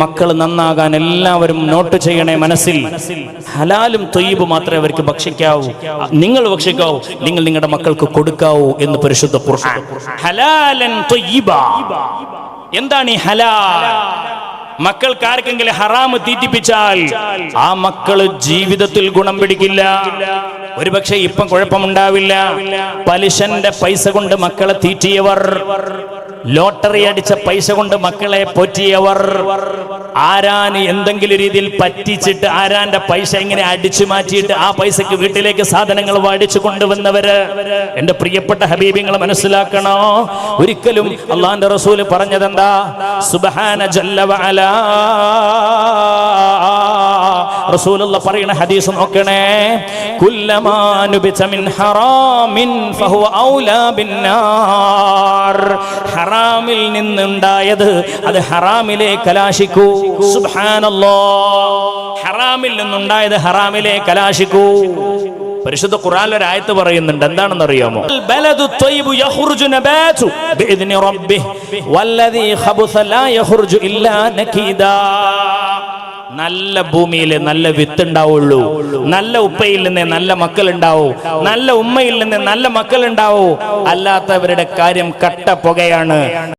മക്കൾ നന്നാകാൻ എല്ലാവരും നോട്ട് ചെയ്യണേ മനസ്സിൽ. ഹലാലും ത്വയ്യിബ് മാത്രമേ അവർക്ക് ഭക്ഷിക്കാവൂ, നിങ്ങൾ ഭക്ഷിക്കാവൂ, നിങ്ങൾ നിങ്ങളുടെ മക്കൾക്ക് കൊടുക്കാവൂ എന്ന് പരിശുദ്ധ ഖുർആൻ. ഹലാലൻ ത്വയ്യിബ. എന്താണ് ഈ ഹലാൽ? മക്കൾക്ക് ആർക്കെങ്കിലും ഹറാമ് തീറ്റിപ്പിച്ചാൽ ആ മക്കള് ജീവിതത്തിൽ ഗുണം പിടിക്കില്ല. ഒരുപക്ഷെ ഇപ്പം കുഴപ്പമുണ്ടാവില്ല. പലിശന്റെ പൈസ കൊണ്ട് മക്കളെ തീറ്റിയവർ, ലോട്ടറി അടിച്ച പൈസ കൊണ്ട് മക്കളെ പോറ്റിയവർ, ആരാന് എന്തെങ്കിലും രീതിയിൽ പറ്റിച്ചിട്ട് ആരാന്റെ പൈസ ഇങ്ങനെ അടിച്ചു മാറ്റിയിട്ട് ആ പൈസക്ക് വീട്ടിലേക്ക് സാധനങ്ങൾ വാടിച്ചു കൊണ്ടുവന്നവര്, എന്റെ പ്രിയപ്പെട്ട ഹബീബിങ്ങൾ മനസ്സിലാക്കണോ, ഒരിക്കലും അള്ളാന്റെ റസൂല് പറഞ്ഞതെന്താ? സുബ്ഹാന ജല്ല വഅല. റസൂലുള്ള പറയുന്ന ഹദീസ് നോക്കണേ, കുല്ലമാ നുബിത മിൻ ഹറാമിൻ ഫഹുവ ഔലാ ബിന്നാർ. ഹറാമിൽ നിന്നുണ്ടായത് അത് ഹറാമിലെ കലാശിക്കൂ. സുബ്ഹാനല്ലാഹ്. ഹറാമിൽ നിന്നുണ്ടായത് ഹറാമിലെ കലാശിക്കൂ. പരിശുദ്ധ ഖുർആനിൽ ഒരു ആയത്ത് പറയുന്നുണ്ട്, എന്താണെന്ന് അറിയാമോ? ബലദു ത്വയ്യിബു യഖ്റുജു നബാതു ബിഇദ്നി റബ്ബിഹി വല്ലദീ ഖബസ ലാ യഖ്റുജു ഇല്ലാ നകീദാ. നല്ല ഭൂമിയിൽ നല്ല വിത്ത് ഉണ്ടാവുള്ളൂ. നല്ല ഉപ്പയിൽ നിന്ന് നല്ല മക്കൾ ഉണ്ടാവൂ, നല്ല ഉമ്മയിൽ നിന്ന് നല്ല മക്കൾ ഉണ്ടാവൂ. അല്ലാത്തവരുടെ കാര്യം കട്ട പുകയാണ്.